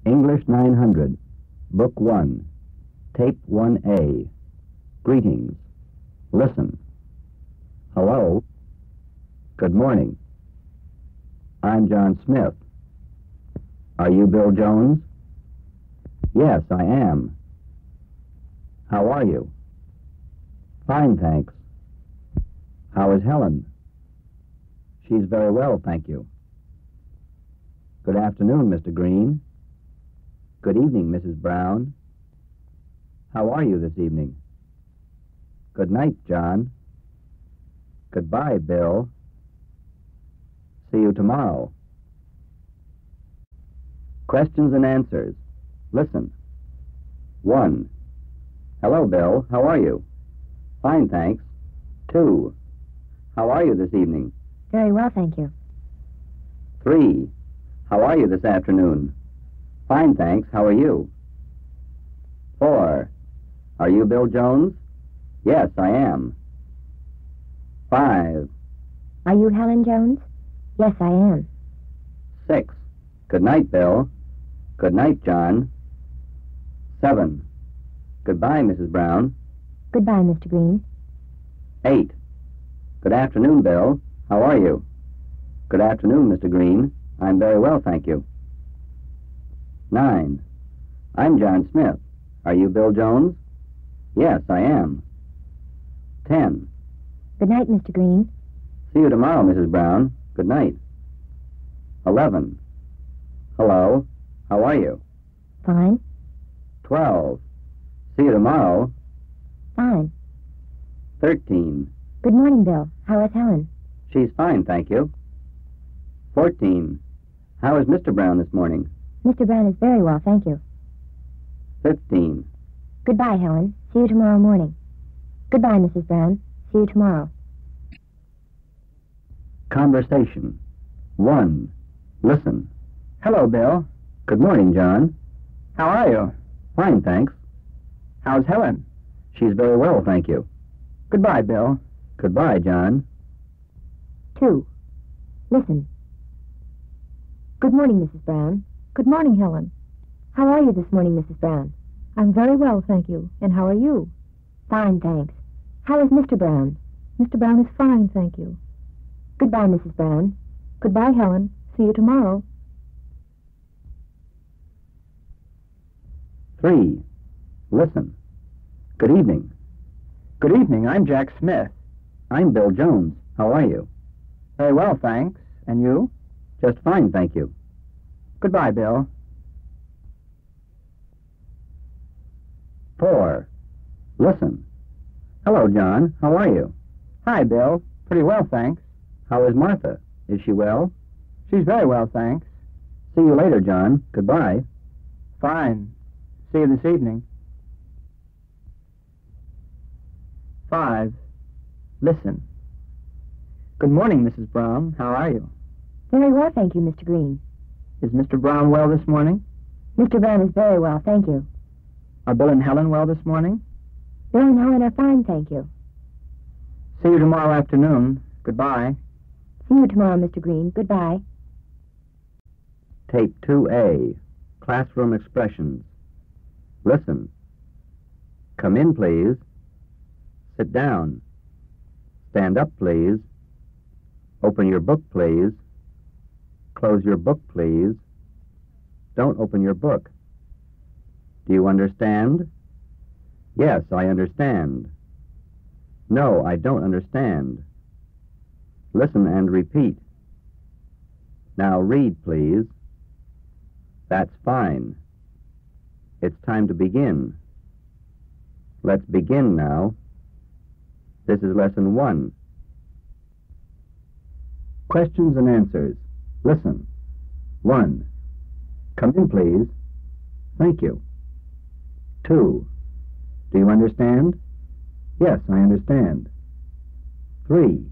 English 900, Book 1, Tape 1A. Greetings. Listen. Hello. Good morning. I'm John Smith. Are you Bill Jones? Yes, I am. How are you? Fine, thanks. How is Helen? She's very well, thank you. Good afternoon, Mr. Green. Good evening, Mrs. Brown. How are you this evening? Good night, John. Goodbye, Bill. See you tomorrow. Questions and answers. Listen. 1. Hello, Bill. How are you? Fine, thanks. 2. How are you this evening? Very well, thank you. 3. How are you this afternoon? Fine, thanks. How are you? 4. Are you Bill Jones? Yes, I am. 5. Are you Helen Jones? Yes, I am. 6. Good night, Bill. Good night, John. 7. Goodbye, Mrs. Brown. Goodbye, Mr. Green. 8. Good afternoon, Bill. How are you? Good afternoon, Mr. Green. I'm very well, thank you. 9. I'm John Smith. Are you Bill Jones? Yes, I am. 10. Good night, Mr. Green. See you tomorrow, Mrs. Brown. Good night. 11. Hello. How are you? Fine. 12. See you tomorrow. Fine. 13. Good morning, Bill. How is Helen? She's fine, thank you. 14. How is Mr. Brown this morning? Mr. Brown is very well, thank you. 15. Goodbye, Helen. See you tomorrow morning. Goodbye, Mrs. Brown. See you tomorrow. Conversation. 1. Listen. Hello, Bill. Good morning, John. How are you? Fine, thanks. How's Helen? She's very well, thank you. Goodbye, Bill. Goodbye, John. 2. Listen. Good morning, Mrs. Brown. Good morning, Helen. How are you this morning, Mrs. Brown? I'm very well, thank you. And how are you? Fine, thanks. How is Mr. Brown? Mr. Brown is fine, thank you. Goodbye, Mrs. Brown. Goodbye, Helen. See you tomorrow. 3. Listen. Good evening. Good evening. I'm Jack Smith. I'm Bill Jones. How are you? Very well, thanks. And you? Just fine, thank you. Goodbye, Bill. 4. Listen. Hello, John. How are you? Hi, Bill. Pretty well, thanks. How is Martha? Is she well? She's very well, thanks. See you later, John. Goodbye. Fine. See you this evening. 5. Listen. Good morning, Mrs. Brown. How are you? Very well, thank you, Mr. Green. Is Mr. Brown well this morning? Mr. Brown is very well, thank you. Are Bill and Helen well this morning? Bill and Helen are fine, thank you. See you tomorrow afternoon. Goodbye. See you tomorrow, Mr. Green. Goodbye. Tape 2A. Classroom expressions. Listen. Come in, please. Sit down. Stand up, please. Open your book, please. Close your book, please. Don't open your book. Do you understand? Yes, I understand. No, I don't understand. Listen and repeat. Now read, please. That's fine. It's time to begin. Let's begin now. This is lesson 1. Questions and answers. Listen. 1. Come in, please. Thank you. 2. Do you understand? Yes, I understand. 3.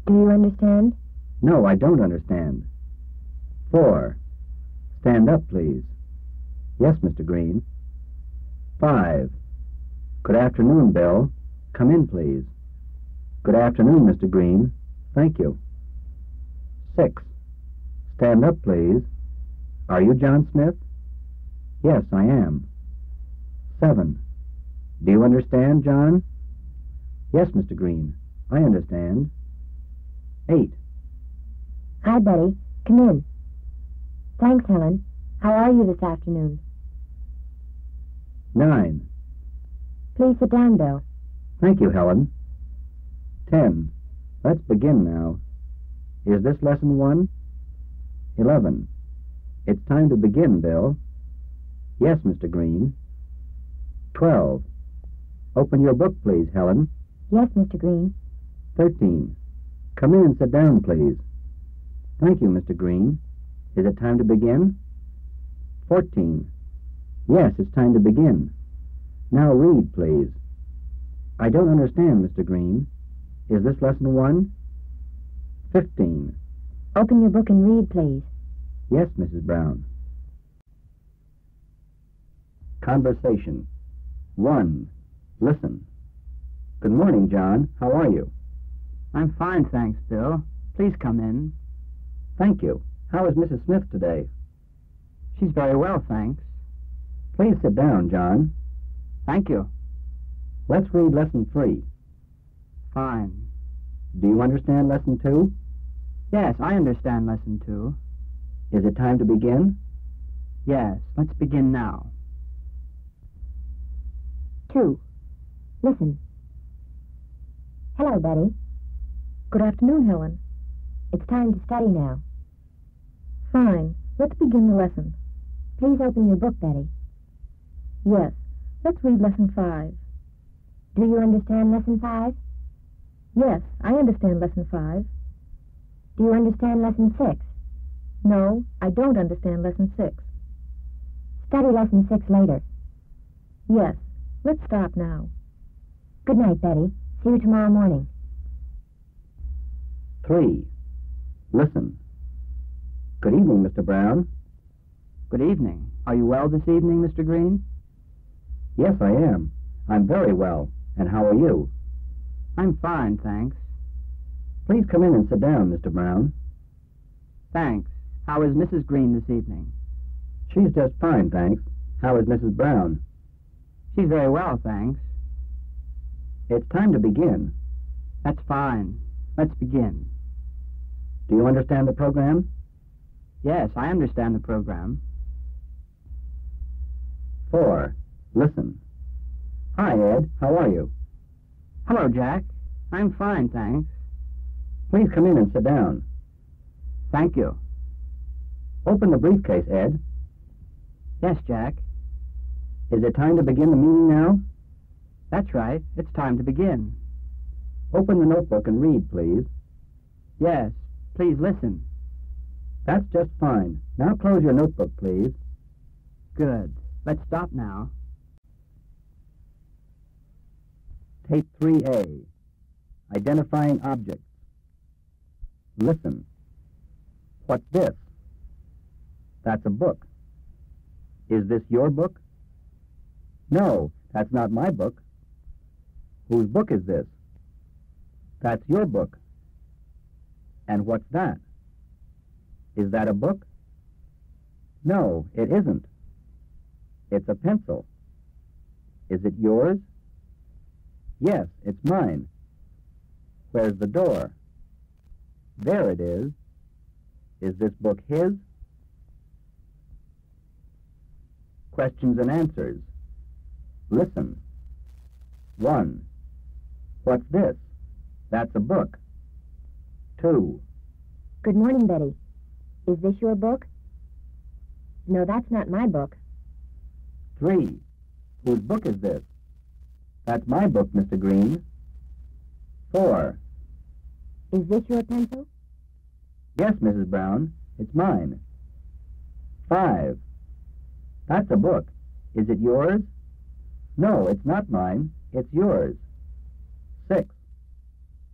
Do you understand? No, I don't understand. 4. Stand up, please. Yes, Mr. Green. 5. Good afternoon, Bill. Come in, please. Good afternoon, Mr. Green. Thank you. 6. Stand up, please. Are you John Smith? Yes, I am. 7. Do you understand, John? Yes, Mr. Green, I understand. 8. Hi, Betty. Come in. Thanks, Helen. How are you this afternoon? 9. Please sit down, Bill. Thank you, Helen. 10. Let's begin now. Is this lesson 1? 11. It's time to begin, Bill. Yes, Mr. Green. 12. Open your book, please, Helen. Yes, Mr. Green. 13. Come in and sit down, please. Thank you, Mr. Green. Is it time to begin? 14. Yes, it's time to begin. Now read, please. I don't understand, Mr. Green. Is this lesson 1? 15. Open your book and read, please. Yes, Mrs. Brown. Conversation. 1. Listen. Good morning, John. How are you? I'm fine, thanks, Bill. Please come in. Thank you. How is Mrs. Smith today? She's very well, thanks. Please sit down, John. Thank you. Let's read lesson 3. Fine. Do you understand lesson 2? Yes, I understand lesson 2. Is it time to begin? Yes, let's begin now. 2. Listen. Hello, Betty. Good afternoon, Helen. It's time to study now. Fine. Let's begin the lesson. Please open your book, Betty. Yes. Let's read lesson 5. Do you understand lesson 5? Yes, I understand lesson 5. Do you understand lesson 6? No, I don't understand lesson 6. Study lesson 6 later. Yes. Let's stop now. Good night, Betty. See you tomorrow morning. 3. Listen. Good evening, Mr. Brown. Good evening. Are you well this evening, Mr. Green? Yes, I am. I'm very well. And how are you? I'm fine, thanks. Please come in and sit down, Mr. Brown. Thanks. How is Mrs. Green this evening? She's just fine, thanks. How is Mrs. Brown? She's very well, thanks. It's time to begin. That's fine. Let's begin. Do you understand the program? Yes, I understand the program. 4. Listen. Hi, Ed. How are you? Hello, Jack. I'm fine, thanks. Please come in and sit down. Thank you. Open the briefcase, Ed. Yes, Jack. Is it time to begin the meeting now? That's right. It's time to begin. Open the notebook and read, please. Yes. Please listen. That's just fine. Now close your notebook, please. Good. Let's stop now. Tape 3A. Identifying objects. Listen. What's this? That's a book. Is this your book? No, that's not my book. Whose book is this? That's your book. And what's that? Is that a book? No, it isn't. It's a pencil. Is it yours? Yes, it's mine. Where's the door? There it is. Is this book his? Questions and answers. Listen. 1. What's this? That's a book. 2. Good morning, Betty. Is this your book? No, that's not my book. 3. Whose book is this? That's my book, Mr. Green. 4. Is this your pencil? Yes, Mrs. Brown. It's mine. 5. That's a book. Is it yours? No, it's not mine. It's yours. 6.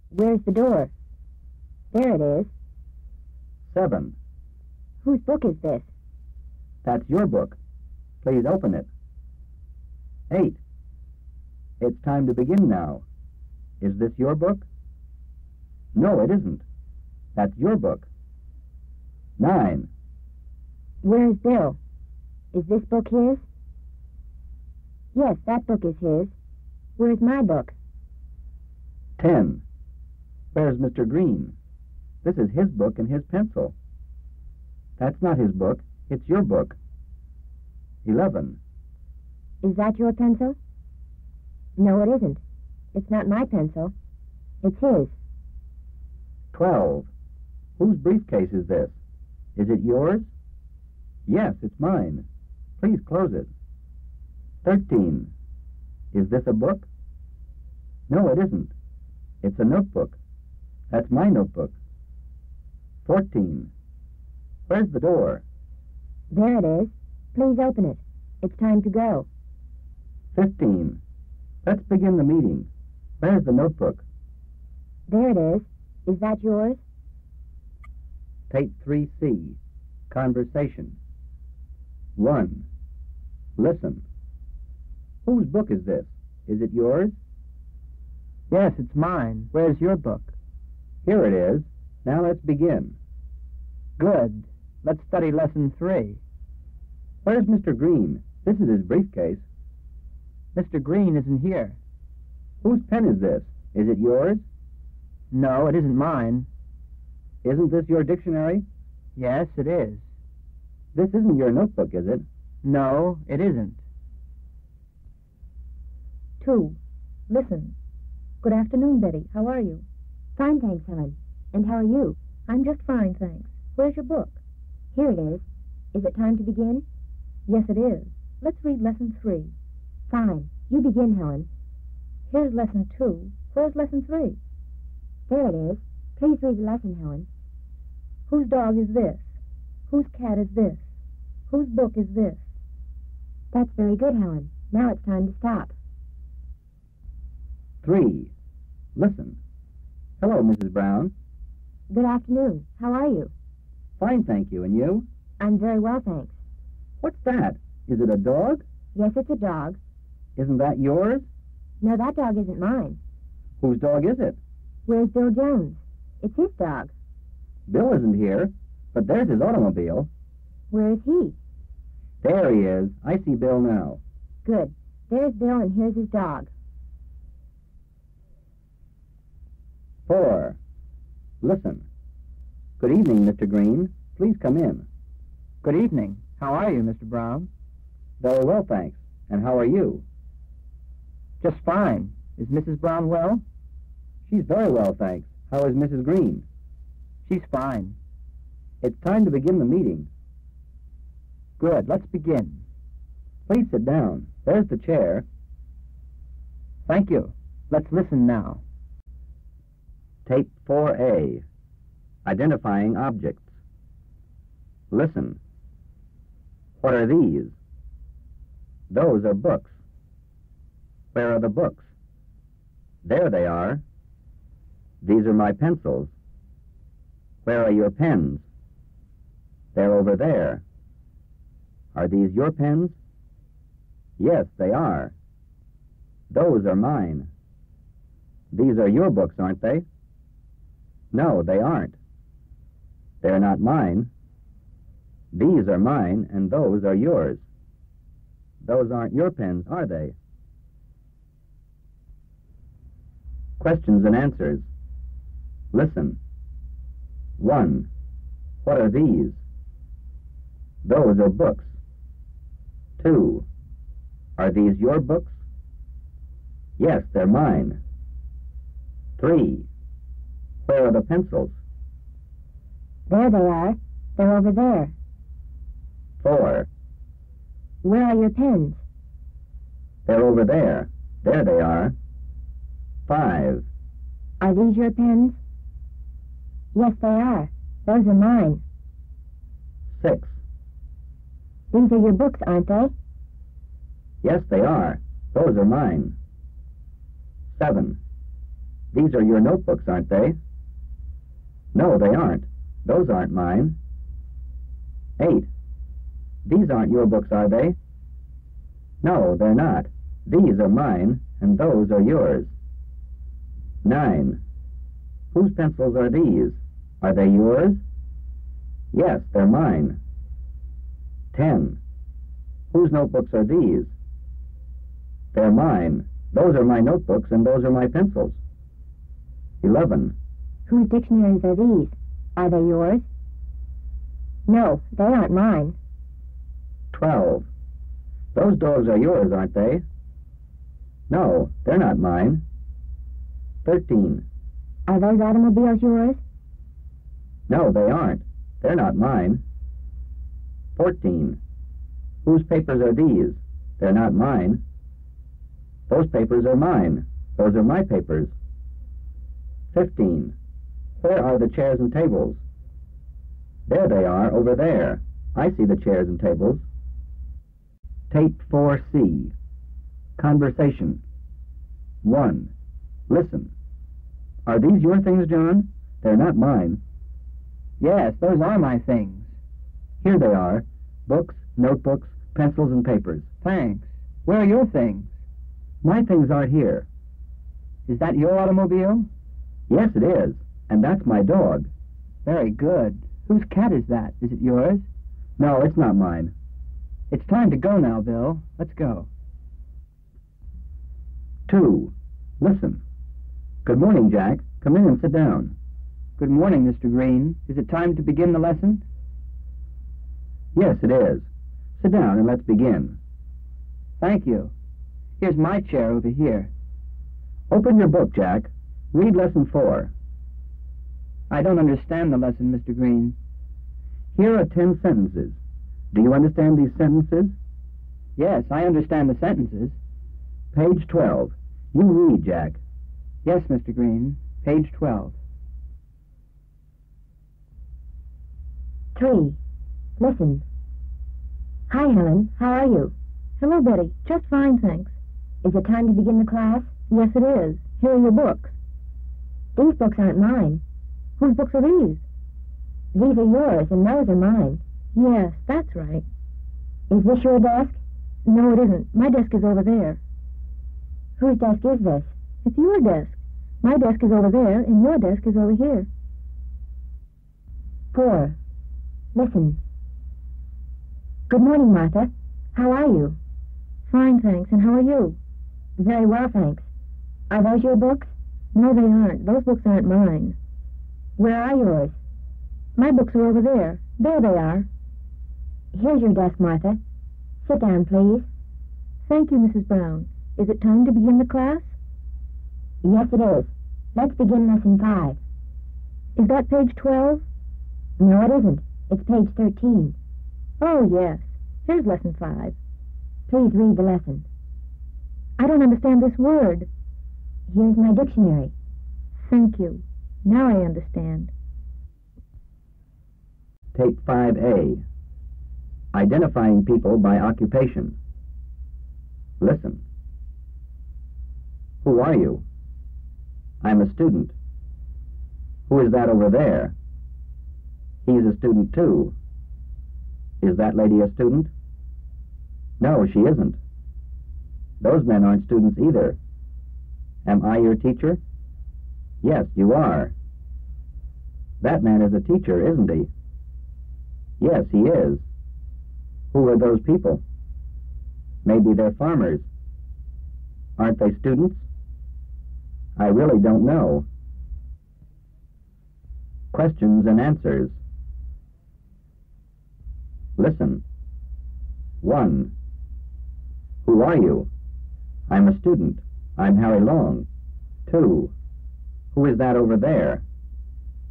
Where's the door? There it is. 7. Whose book is this? That's your book. Please open it. 8. It's time to begin now. Is this your book? No, it isn't. That's your book. 9. Where's Bill? Is this book his? Yes, that book is his. Where's my book? 10. Where's Mr. Green? This is his book and his pencil. That's not his book. It's your book. 11. Is that your pencil? No, it isn't. It's not my pencil. It's his. 12. Whose briefcase is this? Is it yours? Yes, it's mine. Please close it. 13. Is this a book? No, it isn't. It's a notebook. That's my notebook. 14. Where's the door? There it is. Please open it. It's time to go. 15. Let's begin the meeting. Where's the notebook? There it is. Is that yours? Tape 3C. Conversation. 1. Listen. Whose book is this? Is it yours? Yes, it's mine. Where's your book? Here it is. Now let's begin. Good. Let's study lesson 3. Where's Mr. Green? This is his briefcase. Mr. Green isn't here. Whose pen is this? Is it yours? No, it isn't mine. Isn't this your dictionary? Yes, it is. This isn't your notebook, is it? No, it isn't. 2. Listen. Good afternoon, Betty. How are you? Fine, thanks, Helen. And how are you? I'm just fine, thanks. Where's your book? Here it is. Is it time to begin? Yes, it is. Let's read lesson 3. Fine. You begin, Helen. Here's lesson 2. Where's lesson 3? There it is. Please read the lesson, Helen. Whose dog is this? Whose cat is this? Whose book is this? That's very good, Helen. Now it's time to stop. 3. Listen. Hello, Mrs. Brown. Good afternoon. How are you? Fine, thank you. And you? I'm very well, thanks. What's that? Is it a dog? Yes, it's a dog. Isn't that yours? No, that dog isn't mine. Whose dog is it? Where's Bill Jones? It's his dog. Bill isn't here, but there's his automobile. Where is he? There he is. I see Bill now. Good. There's Bill and here's his dog. 4. Listen. Good evening, Mr. Green. Please come in. Good evening. How are you, Mr. Brown? Very well, thanks. And how are you? Just fine. Is Mrs. Brown well? She's very well, thanks. How is Mrs. Green? She's fine. It's time to begin the meeting. Good. Let's begin. Please sit down. There's the chair. Thank you. Let's listen now. Tape 4A. Identifying objects. Listen. What are these? Those are books. Where are the books? There they are. These are my pencils. Where are your pens? They're over there. Are these your pens? Yes, they are. Those are mine. These are your books, aren't they? No, they aren't. They're not mine. These are mine, and those are yours. Those aren't your pens, are they? Questions and answers. Listen. 1. What are these? Those are books. 2. Are these your books? Yes, they're mine. 3. Where are the pencils? There they are. They're over there. 4. Where are your pens? They're over there. There they are. 5. Are these your pens? Yes, they are. Those are mine. 6. These are your books, aren't they? Yes, they are. Those are mine. 7. These are your notebooks, aren't they? No, they aren't. Those aren't mine. 8. These aren't your books, are they? No, they're not. These are mine, and those are yours. 9. Whose pencils are these? Are they yours? Yes, they're mine. 10. Whose notebooks are these? They're mine. Those are my notebooks, and those are my pencils. 11. Whose dictionaries are these? Are they yours? No, they aren't mine. 12. Those dogs are yours, aren't they? No, they're not mine. 13. Are those automobiles yours? No, they aren't. They're not mine. 14. Whose papers are these? They're not mine. Those papers are mine. Those are my papers. 15. Where are the chairs and tables? There they are, over there. I see the chairs and tables. Tape 4C. Conversation. 1. Listen. Are these your things, John? They're not mine. Yes, those are my things. Here they are. Books, notebooks, pencils, and papers. Thanks. Where are your things? My things aren't here. Is that your automobile? Yes, it is. And that's my dog. Very good. Whose cat is that? Is it yours? No, it's not mine. It's time to go now, Bill. Let's go. 2. Listen. Good morning, Jack. Come in and sit down. Good morning, Mr. Green. Is it time to begin the lesson? Yes, it is. Sit down and let's begin. Thank you. Here's my chair over here. Open your book, Jack. Read lesson 4. I don't understand the lesson, Mr. Green. Here are 10 sentences. Do you understand these sentences? Yes, I understand the sentences. Page 12. You read, Jack. Yes, Mr. Green. Page 12. 3. Listen. Hi, Helen. How are you? Hello, Betty. Just fine, thanks. Is it time to begin the class? Yes, it is. Here are your books. These books aren't mine. Whose books are these? These are yours, and those are mine. Yes, that's right. Is this your desk? No, it isn't. My desk is over there. Whose desk is this? It's your desk. My desk is over there, and your desk is over here. 4. Listen. Good morning, Martha. How are you? Fine, thanks. And how are you? Very well, thanks. Are those your books? No, they aren't. Those books aren't mine. Where are yours? My books are over there. There they are. Here's your desk, Martha. Sit down, please. Thank you, Mrs. Brown. Is it time to begin the class? Yes, it is. Let's begin lesson 5. Is that page 12? No, it isn't. It's page 13. Oh, yes. Here's lesson 5. Please read the lesson. I don't understand this word. Here's my dictionary. Thank you. Now I understand. Tape 5A. Identifying people by occupation. Listen. Who are you? I'm a student. Who is that over there? He's a student too. Is that lady a student? No, she isn't. Those men aren't students either. Am I your teacher? Yes, you are. That man is a teacher, isn't he? Yes, he is. Who are those people? Maybe they're farmers. Aren't they students? I really don't know. Questions and answers. Listen. 1. Who are you? I'm a student. I'm Harry Long. 2. Who is that over there?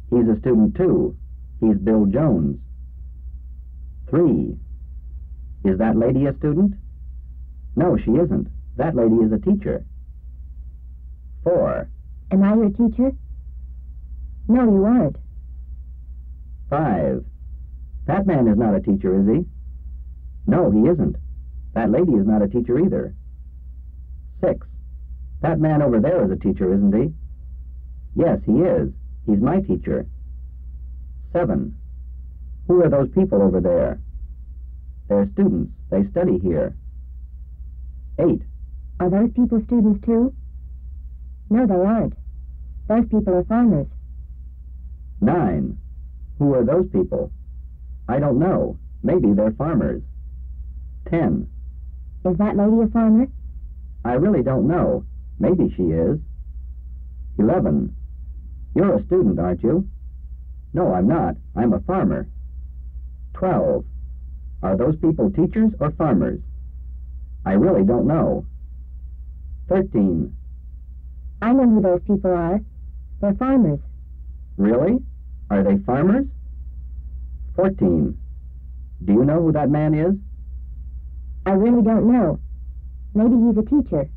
He's a student too. He's Bill Jones. 3. Is that lady a student? No, she isn't. That lady is a teacher. 4. Am I your teacher? No, you aren't. 5. That man is not a teacher, is he? No, he isn't. That lady is not a teacher either. 6. That man over there is a teacher, isn't he? Yes, he is. He's my teacher. 7. Who are those people over there? They're students. They study here. 8. Are those people students too? No, they aren't. Those people are farmers. 9. Who are those people? I don't know. Maybe they're farmers. 10. Is that lady a farmer? I really don't know. Maybe she is. 11. You're a student, aren't you? No, I'm not. I'm a farmer. 12. Are those people teachers or farmers? I really don't know. 13. I know who those people are. They're farmers. Really? Are they farmers? 14. Do you know who that man is? I really don't know. Maybe he's a teacher.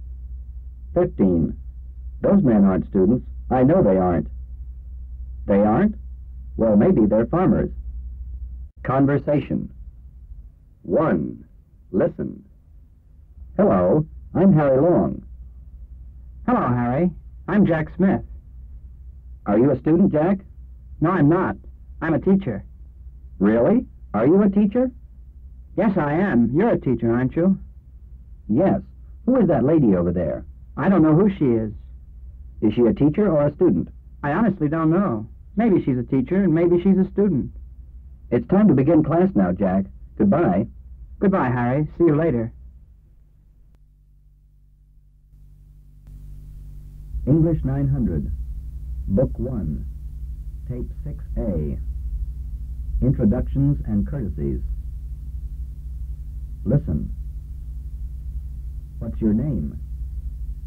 15. Those men aren't students. I know they aren't. They aren't? Well, maybe they're farmers. Conversation. 1. Listen. Hello, I'm Harry Long. Hello, Harry. I'm Jack Smith. Are you a student, Jack? No, I'm not. I'm a teacher. Really? Are you a teacher? Yes, I am. You're a teacher, aren't you? Yes. Who is that lady over there? I don't know who she is. Is she a teacher or a student? I honestly don't know. Maybe she's a teacher, and maybe she's a student. It's time to begin class now, Jack. Goodbye. Goodbye, Harry. See you later. English 900, Book 1, Tape 6A, Introductions and Courtesies. Listen. What's your name?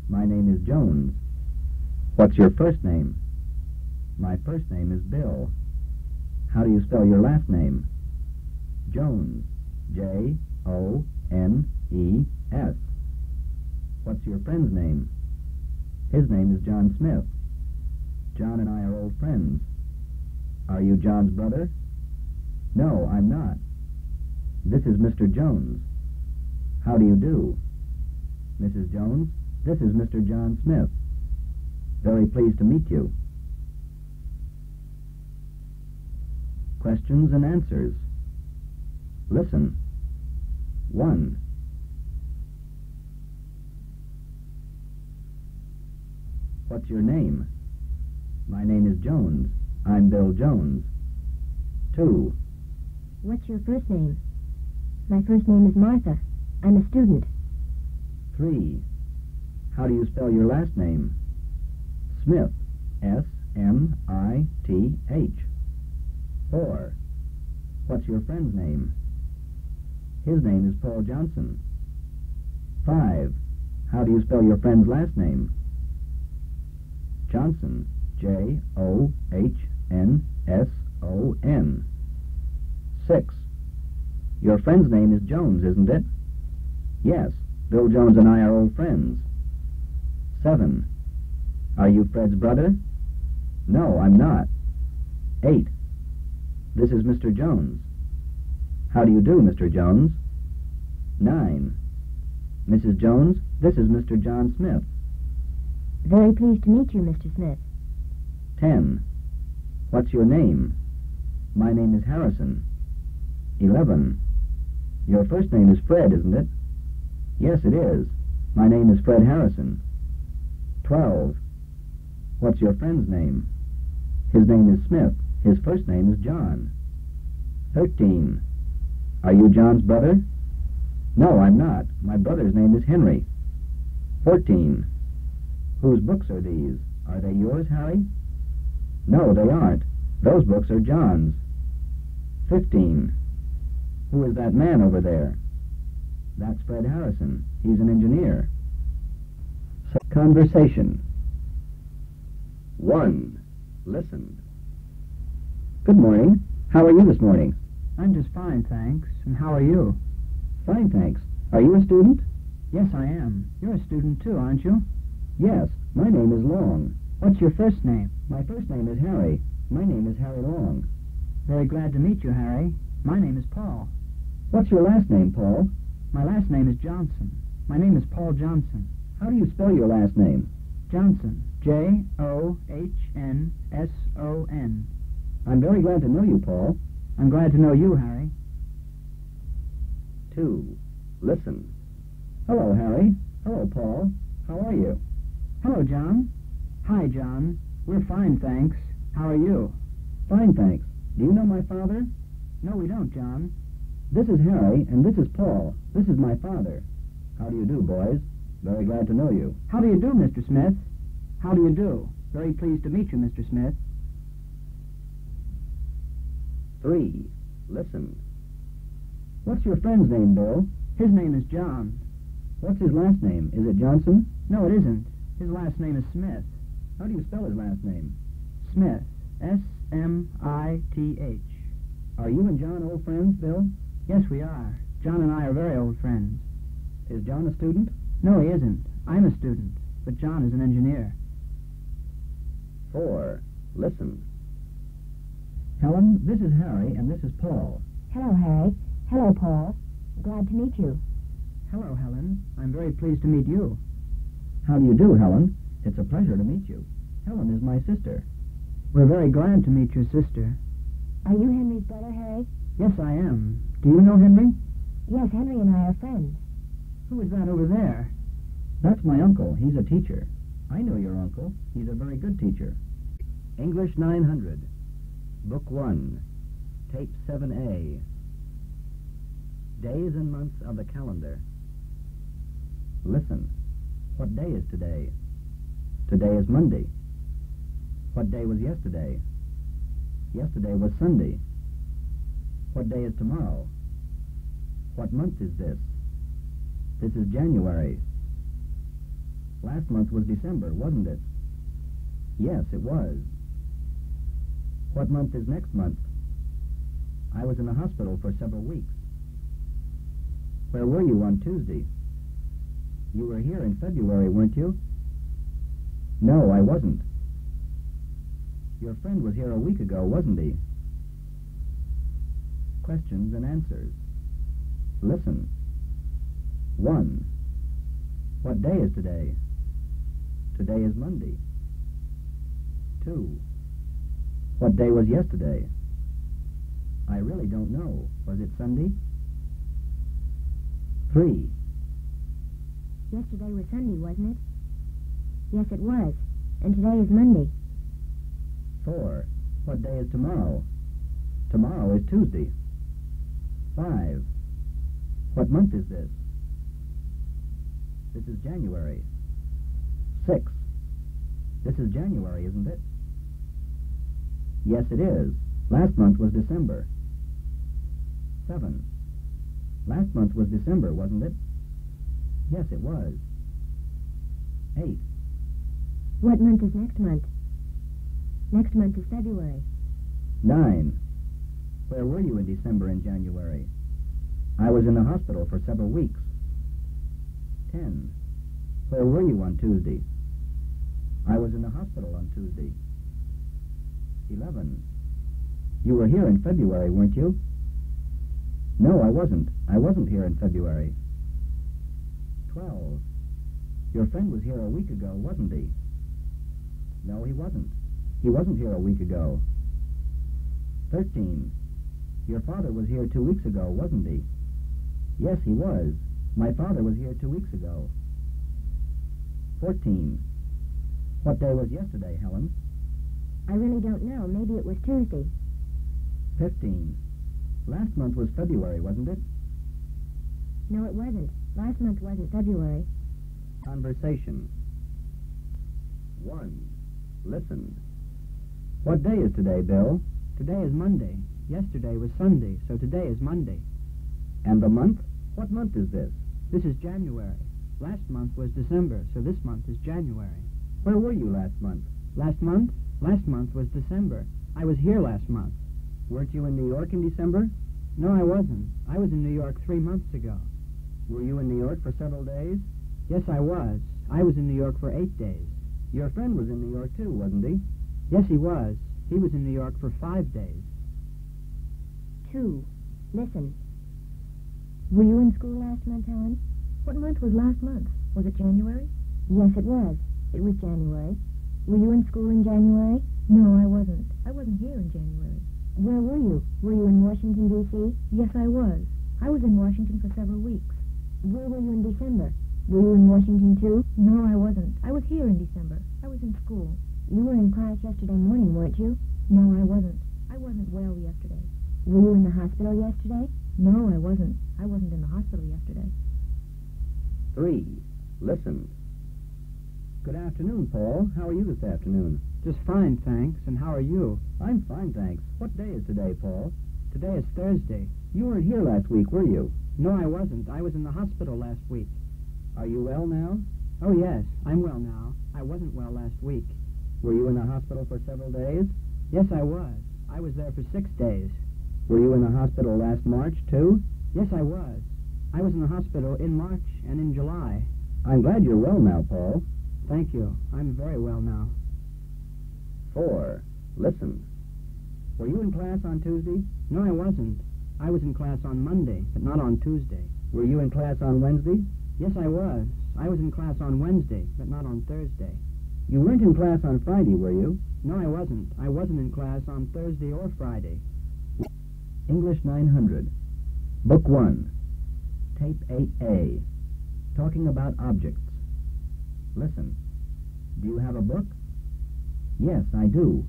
My name is Jones. What's your first name? My first name is Bill. How do you spell your last name? Jones. J-O-N-E-S. What's your friend's name? His name is John Smith. John and I are old friends. Are you John's brother? No, I'm not. This is Mr. Jones. How do you do? Mrs. Jones, this is Mr. John Smith. Very pleased to meet you. Questions and answers. Listen. 1. What's your name? My name is Jones. I'm Bill Jones. 2. What's your first name? My first name is Martha. I'm a student. 3. How do you spell your last name? Smith. S-M-I-T-H. 4. What's your friend's name? His name is Paul Johnson. 5. How do you spell your friend's last name? Johnson. J-O-H-N-S-O-N. 6. Your friend's name is Jones, isn't it? Yes. Bill Jones and I are old friends. 7. Are you Fred's brother? No, I'm not. 8. This is Mr. Jones. How do you do, Mr. Jones? 9. Mrs. Jones, this is Mr. John Smith. Very pleased to meet you, Mr. Smith. 10. What's your name? My name is Harrison. 11. Your first name is Fred, isn't it? Yes, it is. My name is Fred Harrison. 12. What's your friend's name? His name is Smith. His first name is John. 13. Are you John's brother? No, I'm not. My brother's name is Henry. 14. Whose books are these? Are they yours, Harry? No, they aren't. Those books are John's. 15. Who is that man over there? That's Fred Harrison. He's an engineer. Conversation. 1. Listen. Good morning. How are you this morning? I'm just fine, thanks. And how are you? Fine, thanks. Are you a student? Yes, I am. You're a student, too, aren't you? Yes. My name is Long. What's your first name? My first name is Harry. My name is Harry Long. Very glad to meet you, Harry. My name is Paul. What's your last name, Paul? My last name is Johnson. My name is Paul Johnson. How do you spell your last name? Johnson. J-O-H-N-S-O-N. I'm very glad to know you, Paul. I'm glad to know you, Harry. 2. Listen. Hello, Harry. Hello, Paul. How are you? Hello, John. Hi, John. We're fine, thanks. How are you? Fine, thanks. Do you know my father? No, we don't, John. This is Harry, and this is Paul. This is my father. How do you do, boys? Very glad to know you. How do you do, Mr. Smith? How do you do? Very pleased to meet you, Mr. Smith. 3. Listen. What's your friend's name, Bill? His name is John. What's his last name? Is it Johnson? No, it isn't. His last name is Smith. How do you spell his last name? Smith. S-M-I-T-H. Are you and John old friends, Bill? Yes, we are. John and I are very old friends. Is John a student? No, he isn't. I'm a student, but John is an engineer. 4. Listen. Helen, this is Harry, and this is Paul. Hello, Harry. Hello, Paul. Glad to meet you. Hello, Helen. I'm very pleased to meet you. How do you do, Helen? It's a pleasure to meet you. Helen is my sister. We're very glad to meet your sister. Are you Henry's brother, Harry? Yes, I am. Do you know Henry? Yes, Henry and I are friends. Who is that over there? That's my uncle. He's a teacher. I know your uncle. He's a very good teacher. English 900. Book 1. Tape 7A. Days and months of the calendar. Listen. What day is today? Today is Monday. What day was yesterday? Yesterday was Sunday. What day is tomorrow? What month is this? This is January. Last month was December, wasn't it? Yes, it was. What month is next month? I was in the hospital for several weeks. Where were you on Tuesday? You were here in February, weren't you? No, I wasn't. Your friend was here a week ago, wasn't he? Questions and answers. Listen. 1. What day is today? Today is Monday. 2. What day was yesterday? I really don't know. Was it Sunday? 3. Yesterday was Sunday, wasn't it? Yes, it was. And today is Monday. 4. What day is tomorrow? Tomorrow is Tuesday. 5. What month is this? This is January. 6. This is January, isn't it? Yes, it is. Last month was December. 7. Last month was December, wasn't it? Yes, it was. 8. What month is next month? Next month is February. 9. Where were you in December and January? I was in the hospital for several weeks. 10. Where were you on Tuesday? I was in the hospital on Tuesday. 11. You were here in February, weren't you? No, I wasn't. I wasn't here in February. 12. Your friend was here a week ago, wasn't he? No, he wasn't. He wasn't here a week ago. 13. Your father was here 2 weeks ago, wasn't he? Yes, he was. My father was here 2 weeks ago. 14. What day was yesterday, Helen? I really don't know. Maybe it was Tuesday. 15. Last month was February, wasn't it? No, it wasn't. Last month wasn't February. Conversation. 1. Listen. What day is today, Bill? Today is Monday. Yesterday was Sunday, so today is Monday. And the month? What month is this? This is January. Last month was December, so this month is January. Where were you last month? Last month? Last month was December. I was here last month. Weren't you in New York in December? No, I wasn't. I was in New York 3 months ago. Were you in New York for several days? Yes, I was. I was in New York for 8 days. Your friend was in New York, too, wasn't he? Yes, he was. He was in New York for 5 days. 2. Listen. Were you in school last month, Helen? What month was last month? Was it January? Yes, it was. It was January. Were you in school in January? No, I wasn't. I wasn't here in January. Where were you? Were you in Washington, D.C.? Yes, I was. I was in Washington for several weeks. Where were you in December? Were you in Washington, too? No, I wasn't. I was here in December. I was in school. You were in class yesterday morning, weren't you? No, I wasn't. I wasn't well yesterday. Were you in the hospital yesterday? No, I wasn't. I wasn't in the hospital yesterday. 3. Listen. Good afternoon, Paul. How are you this afternoon? Just fine, thanks. And how are you? I'm fine, thanks. What day is today, Paul? Today is Thursday. You weren't here last week, were you? No, I wasn't. I was in the hospital last week. Are you well now? Oh, yes, I'm well now. I wasn't well last week. Were you in the hospital for several days? Yes, I was. I was there for 6 days. Were you in the hospital last March, too? Yes, I was. I was in the hospital in March and in July. I'm glad you're well now, Paul. Thank you. I'm very well now. 4. Listen. Were you in class on Tuesday? No, I wasn't. I was in class on Monday, but not on Tuesday. Were you in class on Wednesday? Yes, I was. I was in class on Wednesday, but not on Thursday. You weren't in class on Friday, were you? No, I wasn't. I wasn't in class on Thursday or Friday. English 900. Book 1. Tape 8A. Talking about objects. Listen. Do you have a book? Yes, I do.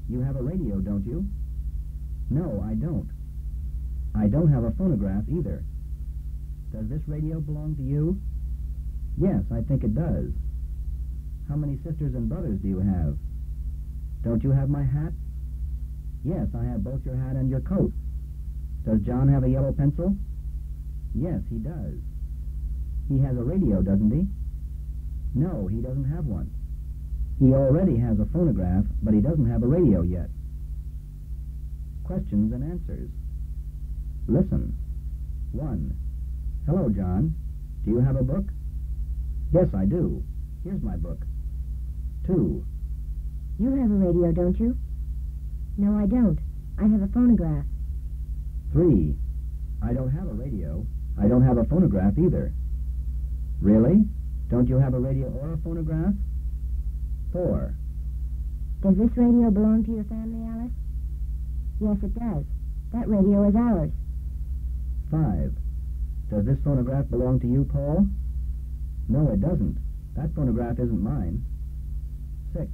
You have a radio, don't you? No, I don't. I don't have a phonograph either. Does this radio belong to you? Yes, I think it does. How many sisters and brothers do you have? Don't you have my hat? Yes, I have both your hat and your coat. Does John have a yellow pencil? Yes, he does. He has a radio, doesn't he? No, he doesn't have one. He already has a phonograph, but he doesn't have a radio yet. Questions and answers. Listen. 1. Hello, John. Do you have a book? Yes, I do. Here's my book. 2. You have a radio, don't you? No, I don't. I have a phonograph. 3. I don't have a radio. I don't have a phonograph either. Really? Don't you have a radio or a phonograph? 4. Does this radio belong to your family, Alice? Yes, it does. That radio is ours. 5. Does this phonograph belong to you, Paul? No, it doesn't. That phonograph isn't mine. 6.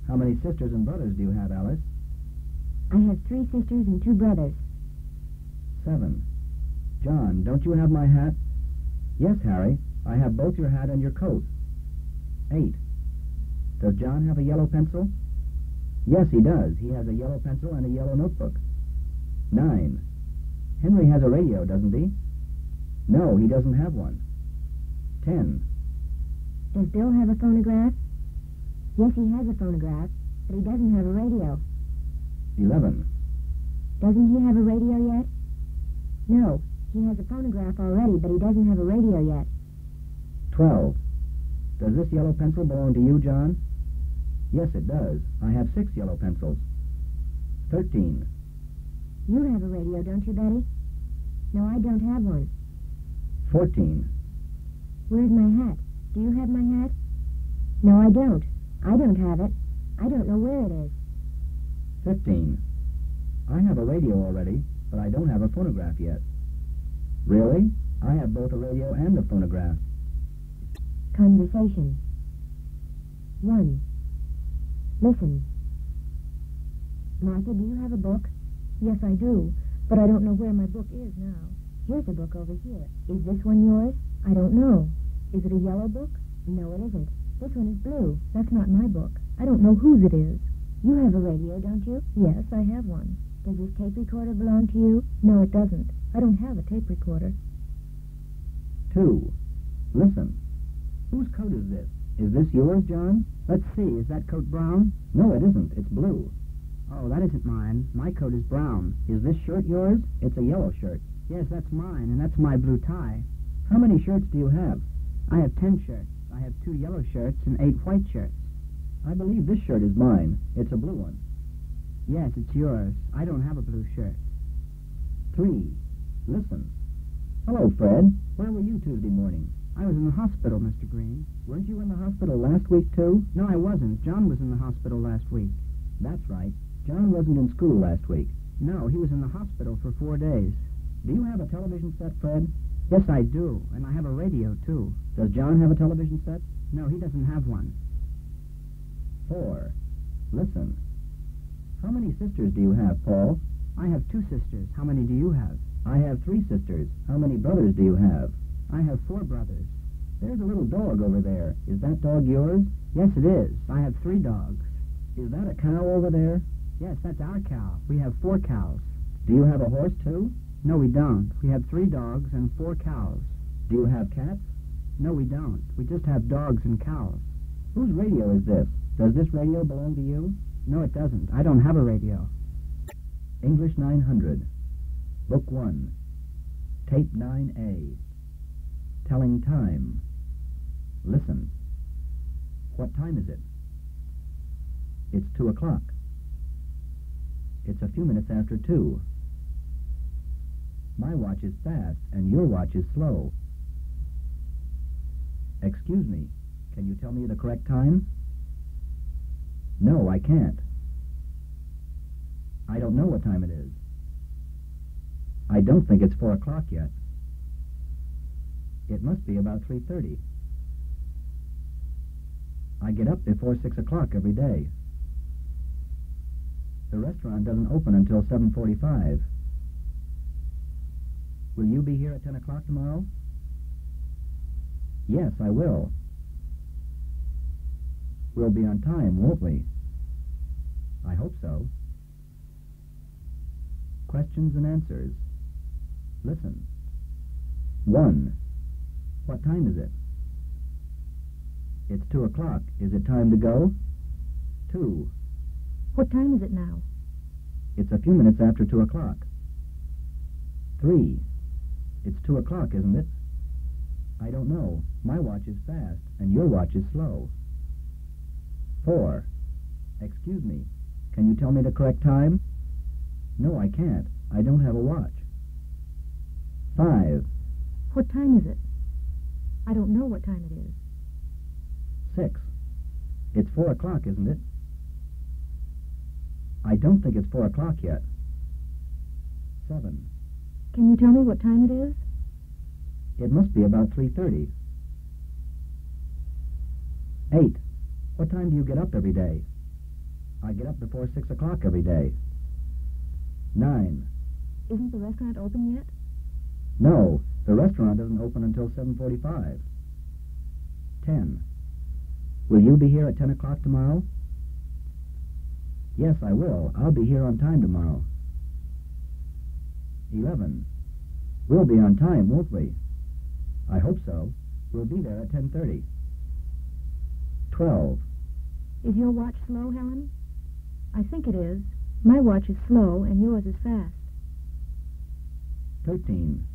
How many sisters and brothers do you have, Alice? I have 3 sisters and 2 brothers. 7. John, don't you have my hat? Yes, Harry. I have both your hat and your coat. 8. Does John have a yellow pencil? Yes, he does. He has a yellow pencil and a yellow notebook. 9. Henry has a radio, doesn't he? No, he doesn't have one. 10. Does Bill have a phonograph? Yes, he has a phonograph, but he doesn't have a radio. 11. Doesn't he have a radio yet? No, he has a phonograph already, but he doesn't have a radio yet. 12. Does this yellow pencil belong to you, John? Yes, it does. I have 6 yellow pencils. 13. You have a radio, don't you, Betty? No, I don't have one. 14. Where's my hat? Do you have my hat? No, I don't. I don't have it. I don't know where it is. 15. I have a radio already, but I don't have a phonograph yet. Really? I have both a radio and a phonograph. Conversation. 1. Listen. Martha, do you have a book? Yes, I do, but I don't know where my book is now. Here's a book over here. Is this one yours? I don't know. Is it a yellow book? No, it isn't. This one is blue. That's not my book. I don't know whose it is. You have a radio, don't you? Yes, I have one. Does this tape recorder belong to you? No, it doesn't. I don't have a tape recorder. 2. Listen. Whose coat is this? Is this yours, John? Let's see. Is that coat brown? No, it isn't. It's blue. Oh, that isn't mine. My coat is brown. Is this shirt yours? It's a yellow shirt. Yes, that's mine, and that's my blue tie. How many shirts do you have? I have 10 shirts. I have 2 yellow shirts and 8 white shirts. I believe this shirt is mine. It's a blue one. Yes, it's yours. I don't have a blue shirt. 3. Listen. Hello, Fred. Where were you Tuesday morning? I was in the hospital, Mr. Green. Weren't you in the hospital last week, too? No, I wasn't. John was in the hospital last week. That's right. John wasn't in school last week. No, he was in the hospital for 4 days. Do you have a television set, Fred? Yes, I do, and I have a radio, too. Does John have a television set? No, he doesn't have one. 4. Listen. How many sisters do you have, Paul? I have 2 sisters. How many do you have? I have 3 sisters. How many brothers do you have? I have 4 brothers. There's a little dog over there. Is that dog yours? Yes, it is. I have 3 dogs. Is that a cow over there? Yes, that's our cow. We have 4 cows. Do you have a horse, too? No, we don't. We have 3 dogs and 4 cows. Do you have cats? No, we don't. We just have dogs and cows. Whose radio is this? Does this radio belong to you? No, it doesn't. I don't have a radio. English 900. Book 1. Tape 9A. Telling time. Listen. What time is it? It's 2 o'clock. It's a few minutes after 2. My watch is fast and your watch is slow. Excuse me, can you tell me the correct time? No, I can't. I don't know what time it is. I don't think it's 4 o'clock yet. It must be about 3:30. I get up before 6 o'clock every day. The restaurant doesn't open until 7:45. Will you be here at 10 o'clock tomorrow? Yes, I will. We'll be on time, won't we? I hope so. Questions and answers. Listen. 1. What time is it? It's 2 o'clock. Is it time to go? 2. What time is it now? It's a few minutes after 2 o'clock. 3. It's 2 o'clock, isn't it? I don't know. My watch is fast, and your watch is slow. 4. Excuse me. Can you tell me the correct time? No, I can't. I don't have a watch. 5. What time is it? I don't know what time it is. 6. It's 4 o'clock, isn't it? I don't think it's 4 o'clock yet. 7. Can you tell me what time it is? It must be about 3:30. 8. What time do you get up every day? I get up before 6 o'clock every day. 9. Isn't the restaurant open yet? No, the restaurant doesn't open until 7:45. 10. Will you be here at 10 o'clock tomorrow? Yes, I will. I'll be here on time tomorrow. 11. We'll be on time, won't we? I hope so. We'll be there at 10:30. 12. Is your watch slow, Helen? I think it is. My watch is slow and yours is fast. 13.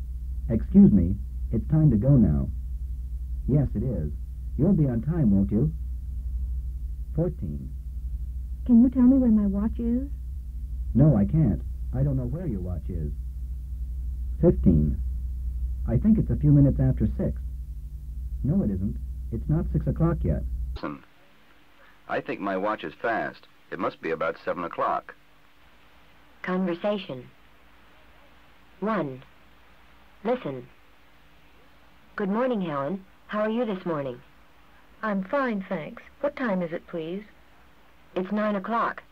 Excuse me, it's time to go now. Yes, it is. You'll be on time, won't you? 14. Can you tell me where my watch is? No, I can't. I don't know where your watch is. 15. I think it's a few minutes after 6. No, it isn't. It's not 6 o'clock yet. Listen. I think my watch is fast. It must be about 7 o'clock. Conversation. 1. Listen. Good morning, Helen. How are you this morning? I'm fine, thanks. What time is it, please? It's 9 o'clock.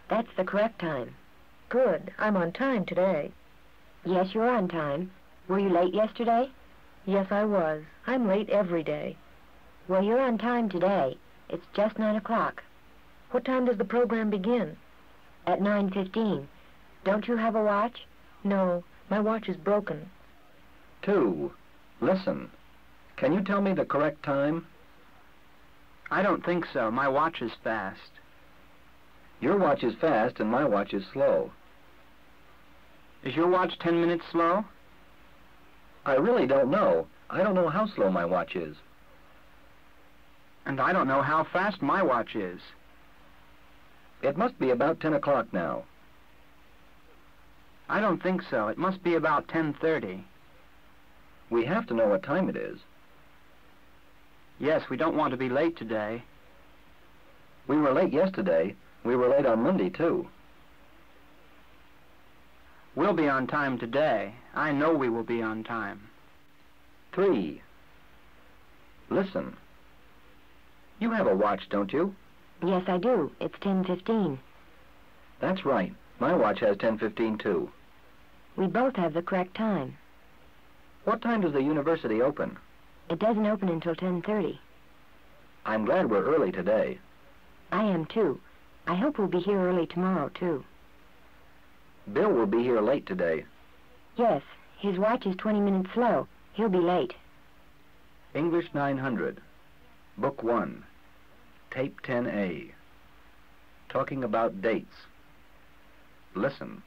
That's the correct time. Good. I'm on time today. Yes, you're on time. Were you late yesterday? Yes, I was. I'm late every day. Well, you're on time today. It's just 9 o'clock. What time does the program begin? At 9:15. Don't you have a watch? No, my watch is broken. 2. Listen. Can you tell me the correct time? I don't think so. My watch is fast. Your watch is fast and my watch is slow. Is your watch 10 minutes slow? I really don't know. I don't know how slow my watch is. And I don't know how fast my watch is. It must be about 10 o'clock now. I don't think so. It must be about 10:30. We have to know what time it is. Yes, we don't want to be late today. We were late yesterday. We were late on Monday, too. We'll be on time today. I know we will be on time. 3. Listen. You have a watch, don't you? Yes, I do. It's 10:15. That's right. My watch has 10:15, too. We both have the correct time. What time does the university open? It doesn't open until 10:30. I'm glad we're early today. I am, too. I hope we'll be here early tomorrow, too. Bill will be here late today. Yes, his watch is 20 minutes slow. He'll be late. English 900, Book 1, Tape 10A. Talking about dates. Listen.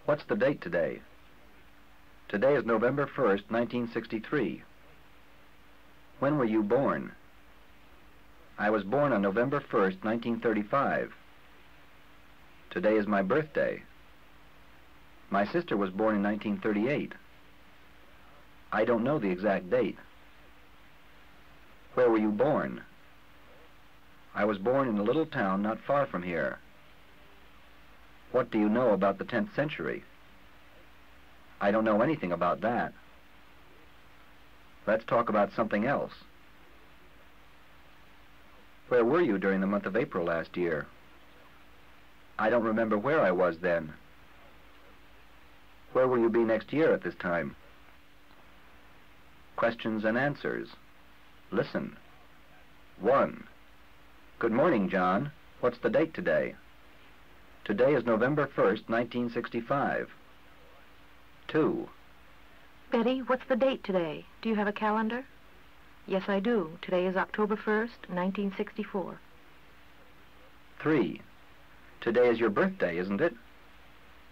What's the date today? Today is November 1st, 1963. When were you born? I was born on November 1st, 1935. Today is my birthday. My sister was born in 1938. I don't know the exact date. Where were you born? I was born in a little town not far from here. What do you know about the 10th century? I don't know anything about that. Let's talk about something else. Where were you during the month of April last year? I don't remember where I was then. Where will you be next year at this time? Questions and answers. Listen. 1. Good morning, John. What's the date today? Today is November 1st, 1965. 2. Betty, what's the date today? Do you have a calendar? Yes, I do. Today is October 1st, 1964. 3. Today is your birthday, isn't it?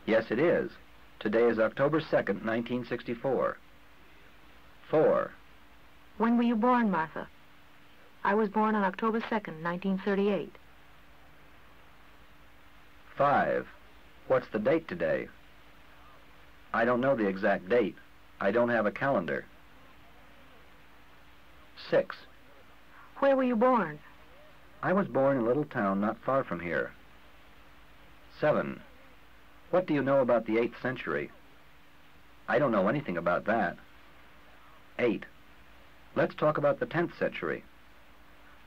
Yes, it is. Today is October 2nd, 1964. 4. When were you born, Martha? I was born on October 2nd, 1938. 5. What's the date today? I don't know the exact date. I don't have a calendar. 6. Where were you born? I was born in a little town not far from here. 7. What do you know about the 8th century? I don't know anything about that. 8. Let's talk about the 10th century.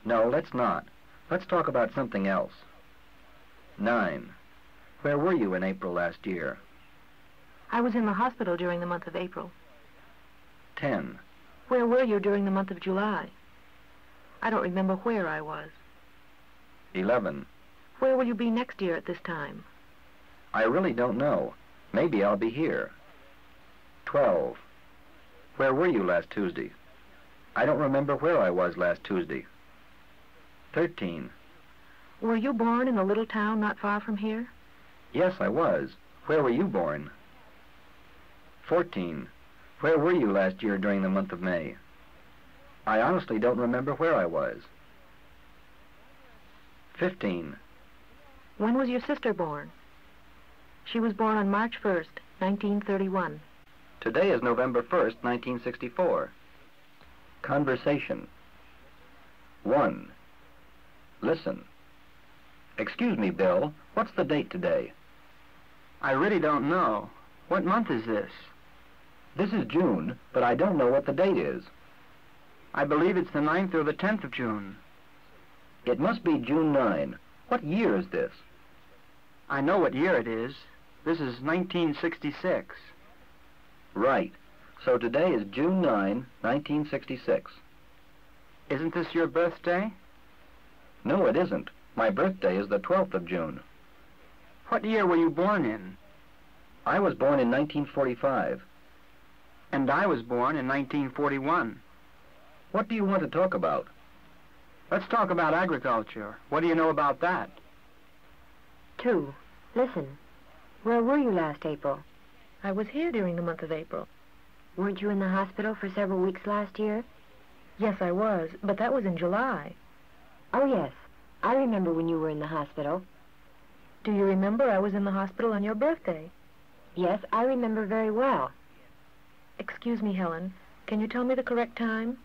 No, let's not. Let's talk about something else. 9. Where were you in April last year? I was in the hospital during the month of April. 10. Where were you during the month of July? I don't remember where I was. 11. Where will you be next year at this time? I really don't know. Maybe I'll be here. 12. Where were you last Tuesday? I don't remember where I was last Tuesday. 13. Were you born in a little town not far from here? Yes, I was. Where were you born? 14. Where were you last year during the month of May? I honestly don't remember where I was. 15. When was your sister born? She was born on March 1st, 1931. Today is November 1st, 1964. Conversation. 1. Listen. Excuse me, Bill. What's the date today? I really don't know. What month is this? This is June, but I don't know what the date is. I believe it's the 9th or the 10th of June. It must be June 9. What year is this? I know what year it is. This is 1966. Right. So today is June 9, 1966. Isn't this your birthday? No, it isn't. My birthday is the 12th of June. What year were you born in? I was born in 1945. And I was born in 1941. What do you want to talk about? Let's talk about agriculture. What do you know about that? 2. Listen. Where were you last April? I was here during the month of April. Weren't you in the hospital for several weeks last year? Yes, I was, but that was in July. Oh, yes. I remember when you were in the hospital. Do you remember I was in the hospital on your birthday? Yes, I remember very well. Excuse me, Helen. Can you tell me the correct time?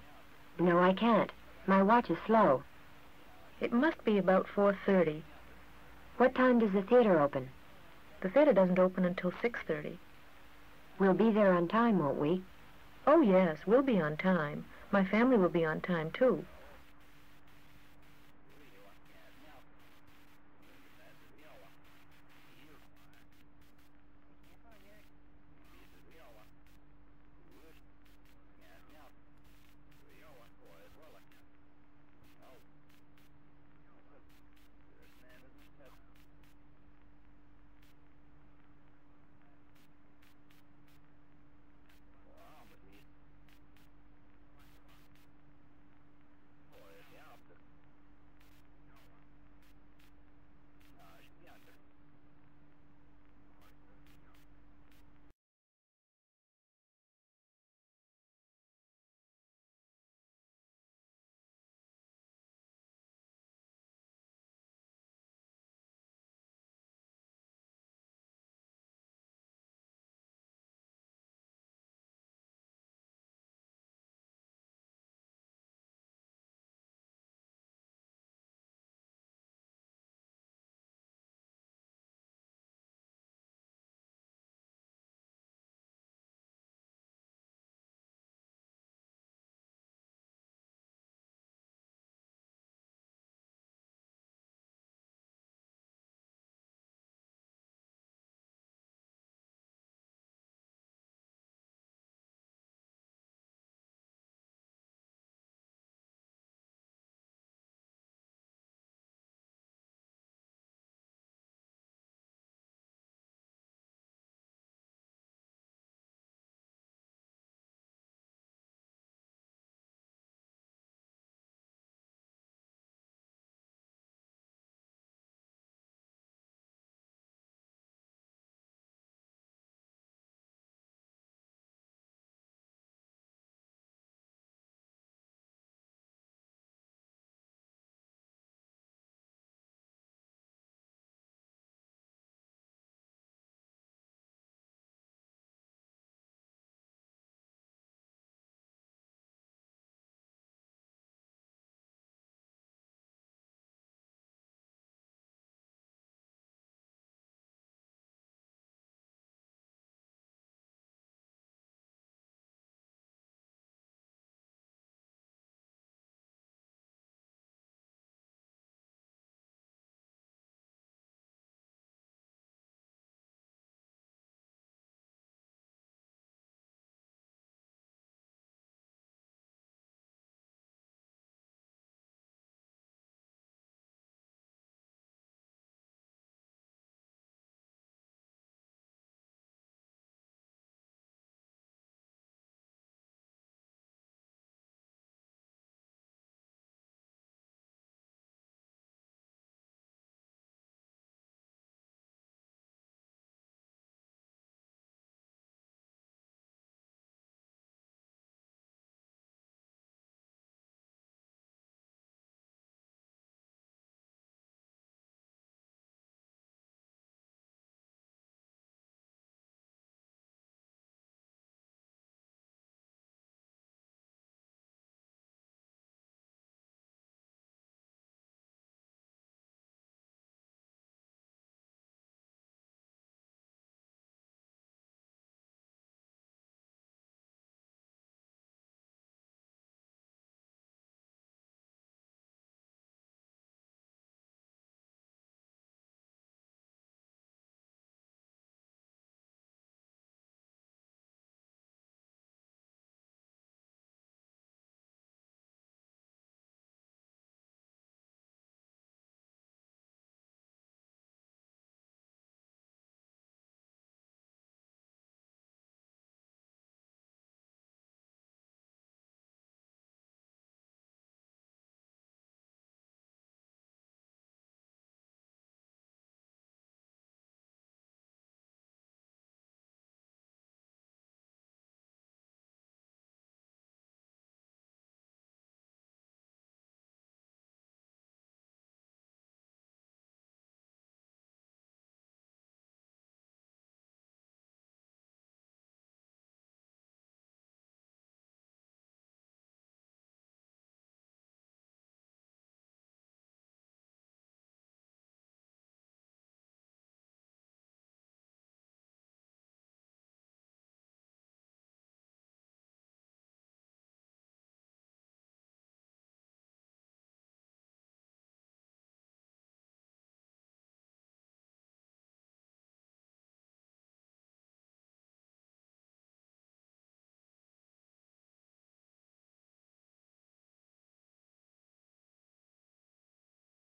No, I can't. My watch is slow. It must be about 4:30. What time does the theater open? The theater doesn't open until 6:30. We'll be there on time, won't we? Oh, yes, we'll be on time. My family will be on time, too.